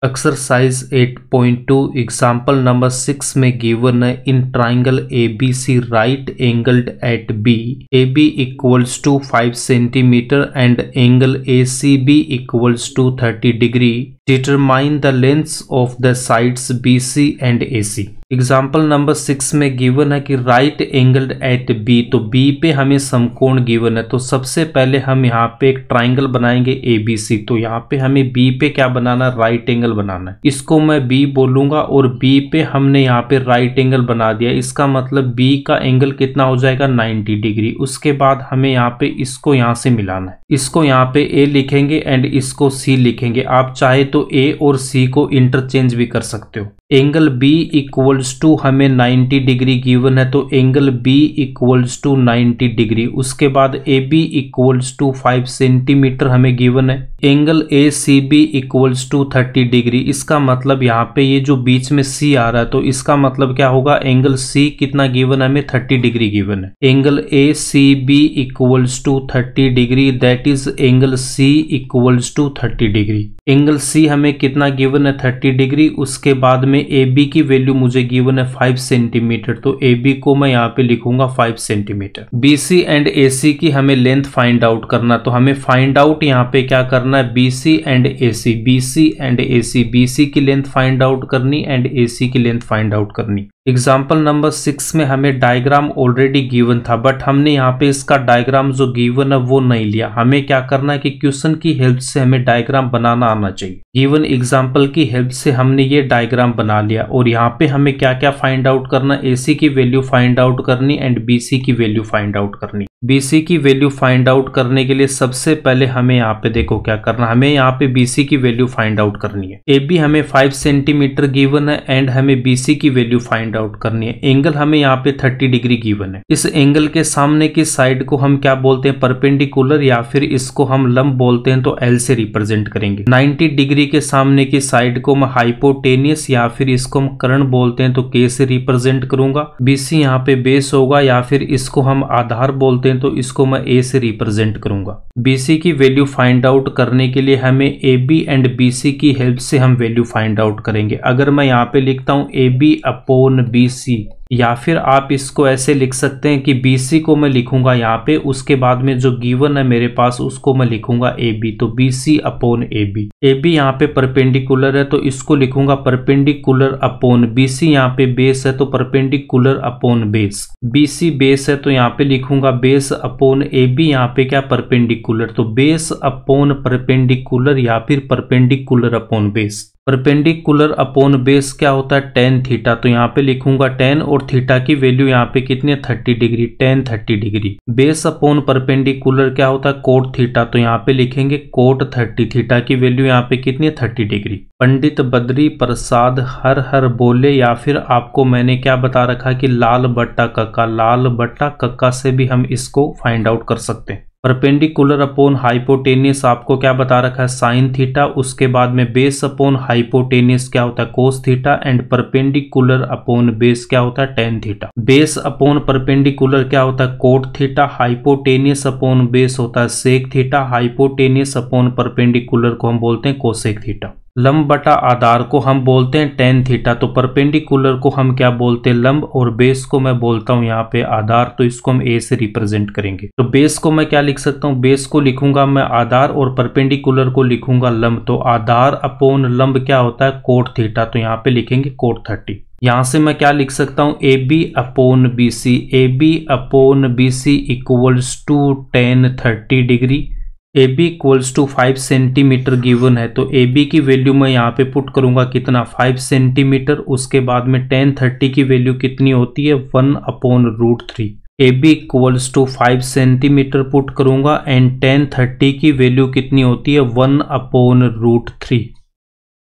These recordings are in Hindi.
एक्सरसाइज 8.2 एग्जाम्पल नंबर 6 में गिवन है in triangle A B C right angled at B A B equals to 5 centimetre and angle A C B equals to 30 degree determine the lengths of the sides B C and A C. Example number 6 में गिवन है कि राइट एंगल्ड एट बी, तो बी पे हमें समकोण गिवन है। तो सबसे पहले हम यहाँ पे एक ट्राइंगल बनाएंगे ए बी सी। तो यहाँ पे हमें बी पे क्या बनाना, राइट एंगल बनाना है। इसको मैं बी बोलूंगा और बी पे हमने यहाँ पे राइट एंगल बना दिया। इसका मतलब बी का एंगल कितना हो जाएगा, 90 डिग्री। उसके बाद हमें यहाँ पे इसको यहाँ से मिलाना है। इसको यहाँ पे ए लिखेंगे एंड इसको सी लिखेंगे। आप चाहे तो ए और सी को इंटरचेंज भी कर सकते हो। एंगल बी इक्वल्स टू हमें 90 डिग्री गिवन है, तो angle B equals to 90 degree. उसके बाद A B equals to 5 centimetre हमें गिवन है। Angle A C B equals to 30 degree. इसका मतलब यहाँ पे ये जो बीच में सी आ रहा है, तो इसका मतलब क्या होगा, एंगल सी कितना गिवन है हमें, 30 डिग्री गिवन है। Angle A C B equals to 30 degree, that is angle C equals to 30 degree. Angle C हमें कितना गिवन है, 30 डिग्री। उसके बाद में ए बी की वैल्यू मुझे गिवन है 5 सेंटीमीटर, तो ए बी को मैं यहाँ पे लिखूंगा 5 centimetre. B C and A C की हमें लेंथ फाइंड आउट करना, तो हमें फाइंड आउट यहाँ पे क्या करना है, B C and A C, B C and A C, B C की लेंथ फाइंड आउट करनी एंड ए सी की लेंथ फाइंड आउट करनी। एग्जाम्पल नंबर 6 में हमें डायग्राम ऑलरेडी गिवन था, बट हमने यहाँ पे इसका डायग्राम जो गिवन है वो नहीं लिया। हमें क्या करना है कि क्वेश्चन की हेल्प से हमें डायग्राम बनाना आना चाहिए। गिवन एग्जाम्पल की हेल्प से हमने ये डायग्राम बना लिया और यहाँ पे हमें क्या क्या फाइंड आउट करना, ए सी की वैल्यू फाइंड आउट करनी एंड बी सी की वैल्यू फाइंड आउट करनी। बी सी की वैल्यू फाइंड आउट करने के लिए सबसे पहले हमें यहाँ पे देखो क्या करना, हमें यहाँ पे बी सी की वैल्यू फाइंड आउट करनी है। ए बी हमें 5 सेंटीमीटर गिवन है एंड हमें बी सी की वैल्यू फाइंड आउट करनी है। एंगल हमें यहाँ पे 30 डिग्री गिवन है। इस एंगल के सामने की साइड को हम क्या बोलते हैं, परपेंडिकुलर, या फिर इसको हम लंब बोलते हैं, तो एल से रिप्रेजेंट करेंगे। 90 डिग्री के सामने की साइड को मैं हाइपोटेनियस या फिर इसको हम कर्ण बोलते हैं, तो के से रिप्रेजेंट करूंगा। बी सी यहाँ पे बेस होगा या फिर इसको हम आधार बोलते हैं, तो इसको मैं ए से रिप्रेजेंट करूंगा। बी सी की वैल्यू फाइंड आउट करने के लिए हमें A B and B C की हेल्प से हम वैल्यू फाइंड आउट करेंगे। अगर मैं यहाँ पे लिखता हूँ A B upon B C, या फिर आप इसको ऐसे लिख सकते हैं कि बी सी को मैं लिखूंगा यहाँ पे, उसके बाद में जो गिवन है मेरे पास उसको मैं लिखूंगा ए बी, तो B C upon A B. A B यहाँ पे परपेंडिकुलर है तो इसको लिखूंगा परपेंडिकुलर अपॉन बी सी। यहाँ पे बेस है तो perpendicular upon base. B C base है तो यहाँ पे लिखूंगा बेस अपॉन ए बी। यहाँ पे क्या, परपेंडिकुलर, तो बेस अपॉन परपेंडिकुलर या फिर perpendicular upon base. Perpendicular upon base क्या होता है, टेन थीटा, तो यहाँ पे लिखूंगा टेन और थीटा की वैल्यू यहाँ पे कितनी है, 30 degree, ten 30 degree. Base upon perpendicular क्या होता है, कोट थीटा, तो यहाँ पे लिखेंगे कोट 30, थीटा की वैल्यू यहाँ पे कितनी है, 30 डिग्री। पंडित बद्री प्रसाद हर हर बोले, या फिर आपको मैंने क्या बता रखा कि लाल बट्टा कक्का, लाल बट्टा कक्का से भी हम इसको फाइंड आउट कर सकते हैं। परपेंडिकुलर अपॉन हाइपोटेनियस आपको क्या बता रखा है, साइन थीटा। उसके बाद में बेस अपॉन हाइपोटेनियस क्या होता है, cos theta, and perpendicular upon base क्या होता है, tan theta. Base upon perpendicular क्या होता है, cot theta. Hypotenuse upon base होता है sec theta. Hypotenuse upon perpendicular को हम बोलते हैं कोसेक थीटा। लंब बटा आधार को हम बोलते हैं टेन थीटा, तो परपेंडिकुलर को हम क्या बोलते हैं, लंब, और बेस को मैं बोलता हूं यहाँ पे आधार, तो इसको हम ए से रिप्रेजेंट करेंगे। तो बेस को मैं क्या लिख सकता हूँ, बेस को लिखूंगा मैं आधार और परपेंडिकुलर को लिखूंगा लंब। तो आधार अपॉन लंब क्या होता है, कोट थीटा, तो यहाँ पे लिखेंगे कोट 30। यहाँ से मैं क्या लिख सकता हूँ, A B upon B C, A B upon B C equals to tan 30 degree. A B equals to 5 centimetre given है, तो ए बी की वैल्यू मैं यहाँ पे पुट करूंगा कितना, 5 सेंटीमीटर। उसके बाद में टेन 30 की वैल्यू कितनी होती है, 1 upon root 3। A B equals to 5 centimetre put करूंगा एंड टेन 30 की वैल्यू कितनी होती है, 1 अपॉन रूट 3।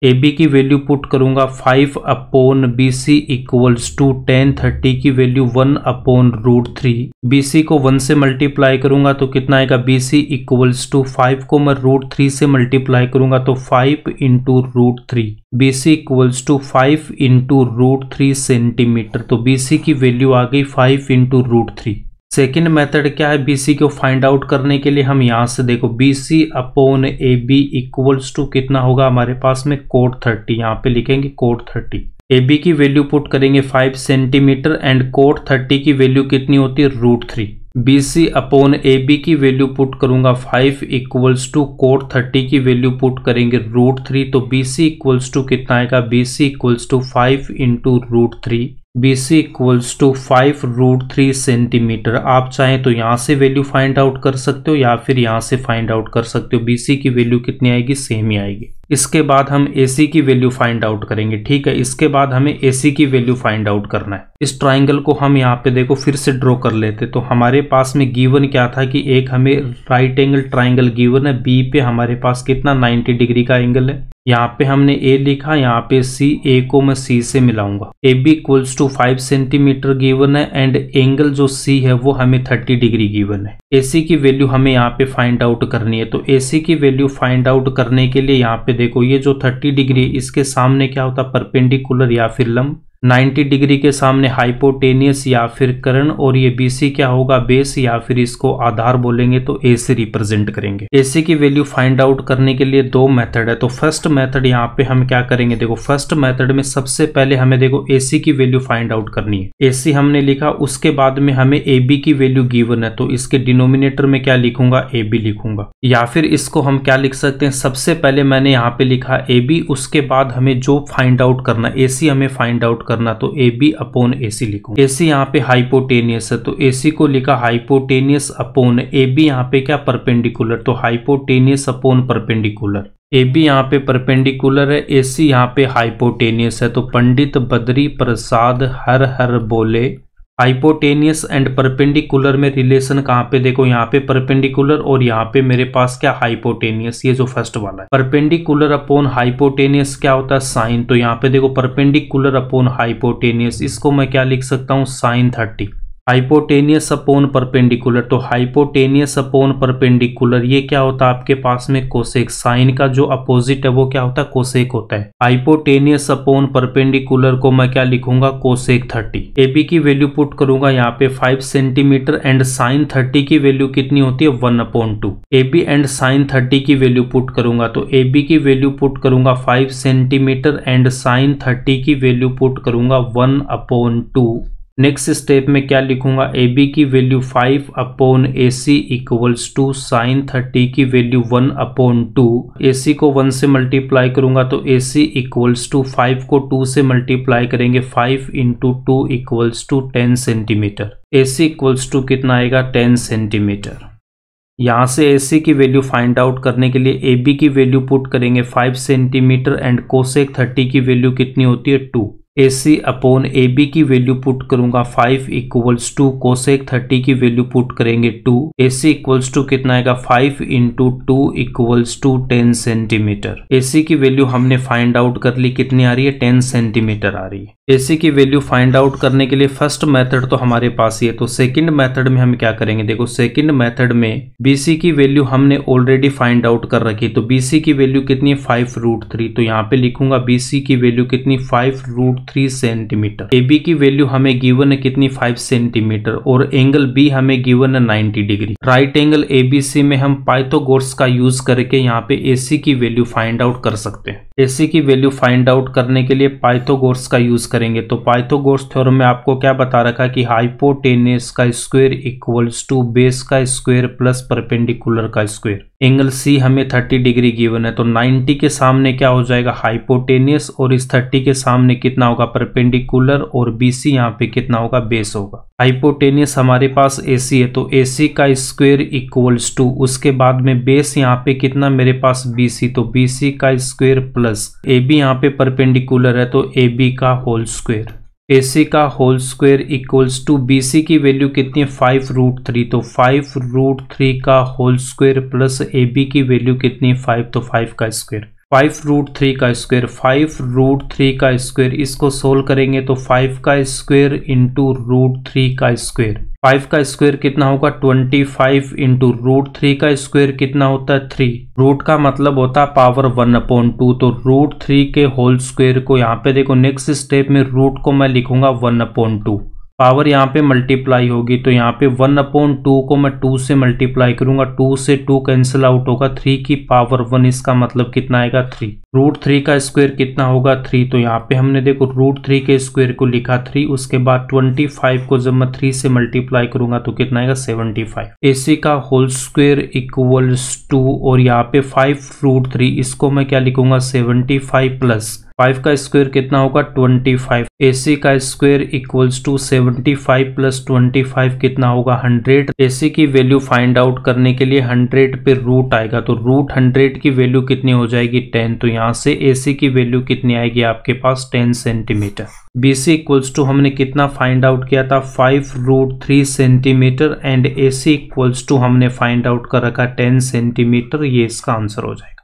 ए बी की वैल्यू पुट करूंगा 5 upon B C equals to tan 30 की value 1 upon root 3। B C को 1 से मल्टीप्लाई करूंगा तो कितना आएगा, बी सी इक्वल्स टू 5 को मैं रूट 3 से मल्टीप्लाई करूंगा तो 5 into root 3। B C equals to 5 into root 3 centimetre, तो बी सी की वैल्यू आ गई 5 इंटू रूट 3। सेकेंड मेथड क्या है, BC को फाइंड आउट करने के लिए हम यहाँ से देखो BC upon AB equals to कितना होगा हमारे पास में कोट 30, यहाँ पे लिखेंगे कोट 30। AB की वैल्यू पुट करेंगे 5 सेंटीमीटर एंड कोट 30 की वैल्यू कितनी होती है √3। BC अपॉन AB की वैल्यू पुट करूंगा 5 इक्वल्स टू कोट 30 की वैल्यू पुट करेंगे √3, तो BC इक्वल्स टू कितना आएगा, BC equals to 5 into √3, BC equals to 5 √3 centimetre. आप चाहें तो यहाँ से वैल्यू फाइंड आउट कर सकते हो या फिर यहाँ से फाइंड आउट कर सकते हो। BC की वैल्यू कितनी आएगी, सेम ही आएगी। इसके बाद हम AC की वैल्यू फाइंड आउट करेंगे, ठीक है। इसके बाद हमें AC की वैल्यू फाइंड आउट करना है। इस ट्राइंगल को हम यहाँ पे देखो फिर से ड्रॉ कर लेते, तो हमारे पास में गिवन क्या था कि एक हमें राइट एंगल ट्राइंगल गिवन है, B पे हमारे पास कितना 90 डिग्री का एंगल है। यहाँ पे हमने A लिखा, यहाँ पे C, A को मैं C से मिलाऊंगा। AB equals to 5 centimetre given है एंड एंगल जो C है वो हमें 30 डिग्री गिवन है। AC की वैल्यू हमें यहाँ पे फाइंड आउट करनी है, तो AC की वैल्यू फाइंड आउट करने के लिए यहाँ पे देखो ये जो 30 डिग्री इसके सामने क्या होता है, परपेंडिकुलर या फिर लंब। 90 डिग्री के सामने हाइपोटेनियस या फिर कर्ण, और ये BC क्या होगा, बेस या फिर इसको आधार बोलेंगे, तो A से रिप्रेजेंट करेंगे। AC की वैल्यू फाइंड आउट करने के लिए दो मेथड है, तो फर्स्ट मेथड यहाँ पे हम क्या करेंगे, देखो फर्स्ट मेथड में सबसे पहले हमें देखो AC की वैल्यू फाइंड आउट करनी है। AC हमने लिखा, उसके बाद में हमें AB की वैल्यू गिवन है, तो इसके डिनोमिनेटर में क्या लिखूंगा, AB लिखूंगा। या फिर इसको हम क्या लिख सकते हैं, सबसे पहले मैंने यहाँ पे लिखा AB, उसके बाद हमें जो फाइंड आउट करना, AC हमें फाइंड आउट करना, तो AB अपॉन AC लिखूंगा। AC यहाँ पे हाइपोटेनियस है, तो AC को लिखा हाइपोटेनियस अपॉन AB, यहाँ पे क्या परपेंडिकुलर, तो हाइपोटेनियस अपॉन परपेंडिकुलर। AB यहाँ पे परपेंडिकुलर है, AC यहाँ पे हाइपोटेनियस है, तो पंडित बद्री प्रसाद हर हर बोले। हाइपोटेनियस एंड परपेंडिकुलर में रिलेशन कहाँ पे, देखो यहाँ पे परपेंडिकुलर और यहाँ पे मेरे पास क्या हाइपोटेनियस, ये जो फर्स्ट वाला है। परपेंडिकुलर अपॉन हाइपोटेनियस क्या होता है, साइन। तो यहाँ पे देखो परपेंडिकुलर अपॉन हाइपोटेनियस, इसको मैं क्या लिख सकता हूँ, साइन 30। हाइपोटेनियस अपॉन परपेंडिकुलर, तो हाइपोटेनियस अपॉन परपेंडिकुलर ये क्या होता है आपके पास में, कोसेक। साइन का जो अपोजिट है वो क्या होता है, कोसेक होता है। हाइपोटेनियस अपॉन परपेंडिकुलर को मैं क्या लिखूंगा, कोसेक 30। AB की वैल्यू पुट करूंगा यहाँ पे 5 सेंटीमीटर एंड साइन 30 की वैल्यू कितनी होती है, 1/2। AB एंड साइन 30 की वैल्यू पुट करूंगा, तो AB की वैल्यू पुट करूंगा 5 सेंटीमीटर एंड साइन 30 की वैल्यू पुट करूंगा 1/2। नेक्स्ट स्टेप में क्या लिखूंगा, AB की value 5 upon AC equals to sine 30 की वैल्यू 1/2। AC को 1 से मल्टीप्लाई करूंगा, तो AC इक्वल्स टू 5 को 2 से मल्टीप्लाई करेंगे, 5 into 2 equals to 10 centimetre. AC equals to कितना आएगा, 10 सेंटीमीटर। यहाँ से AC की वैल्यू फाइंड आउट करने के लिए AB की वैल्यू पुट करेंगे 5 सेंटीमीटर एंड कोसेक 30 की वैल्यू कितनी होती है, 2। AC अपॉन AB की वैल्यू पुट करूंगा 5 इक्वल्स टू कोसेक 30 की वैल्यू पुट करेंगे 2। AC इक्वल्स टू कितना आएगा, 5 into 2 equals to 10 centimetre. AC की वैल्यू हमने फाइंड आउट कर ली, कितनी आ रही है, 10 सेंटीमीटर आ रही है। AC की वैल्यू फाइंड आउट करने के लिए फर्स्ट मेथड तो हमारे पास ये, तो सेकंड मेथड में हम क्या करेंगे, देखो सेकंड मेथड में BC की वैल्यू हमने ऑलरेडी फाइंड आउट कर रखी, तो BC की वैल्यू कितनी है, 5√3। तो यहाँ पे लिखूंगा BC की वैल्यू कितनी, 5√3 सेंटीमीटर। AB की वैल्यू हमें गिवन है कितनी, 5 सेंटीमीटर, और एंगल B हमें गिवन है 90 डिग्री। राइट एंगल ABC में हम पाइथागोरस का यूज करके यहाँ पे AC की वैल्यू फाइंड आउट कर सकते हैं। AC की वैल्यू फाइंड आउट करने के लिए पाइथागोरस का यूज करेंगे, तो पाइथागोरस थ्योरम में आपको क्या बता रखा कि हाइपोटेनियस का स्क्वायर इक्वल्स टू बेस का स्क्वायर प्लस परपेंडिकुलर का स्क्वायर। एंगल C हमें 30 डिग्री गिवन है, तो 90 के सामने क्या हो जाएगा, हाइपोटेनियस, और इस 30 के सामने कितना होगा, परपेंडिकुलर, और BC यहाँ पे कितना होगा, बेस होगा। हाइपोटेनियस हमारे पास AC है, तो AC का स्क्वायर इक्वल्स टू, उसके बाद में बेस यहाँ पे कितना मेरे पास BC, तो BC का स्क्वायर प्लस AB यहाँ पे परपेंडिकुलर है, तो AB का होल स्क्वायर। AC का whole square equals to BC की वैल्यू कितनी है, 5√3, तो 5√3 का होल स्क्वायर प्लस AB की वैल्यू कितनी है, 5, तो 5 का स्क्वायर। 5√3 का स्क्वायर, 5√3 का स्क्वायर, इसको सोल्व करेंगे तो 5 का स्क्वायर इंटू √3 का स्क्वायर। 5 का स्क्वायर कितना होगा, 25 इंटू √3 का स्क्वायर कितना होता है, 3। रूट का मतलब होता है पावर 1/2, तो √3 के होल स्क्वायर को यहाँ पे देखो नेक्स्ट स्टेप में रूट को मैं लिखूंगा 1/2। पावर यहाँ पे मल्टीप्लाई होगी, तो यहाँ पे 1/2 को मैं 2 से मल्टीप्लाई करूंगा, 2 से 2 कैंसिल आउट होगा, 3 की पावर 1, इसका मतलब कितना आएगा 3। √3 का स्क्वायर कितना होगा 3, तो यहाँ पे हमने देखो √3 के स्क्वायर को लिखा 3, उसके बाद 25 को जब मैं 3 से मल्टीप्लाई करूंगा तो कितना आएगा 75। AC का होल स्क्वायर इक्वल्स टू, और यहाँ पे 5√3, इसको मैं क्या लिखूंगा 75 प्लस 5 का स्क्वायर कितना होगा 25। AC का स्क्वायर इक्वल्स टू 75 प्लस 25 कितना होगा 100। AC की वैल्यू फाइंड आउट करने के लिए 100 पे रूट आएगा, तो √100 की वैल्यू कितनी हो जाएगी 10, तो यहाँ से AC की वैल्यू कितनी आएगी आपके पास 10 सेंटीमीटर। BC इक्वल्स टू हमने कितना फाइंड आउट किया था 5√3 centimetre, and AC equals to हमने फाइंड आउट कर रखा 10 सेंटीमीटर, ये इसका आंसर हो जाएगा।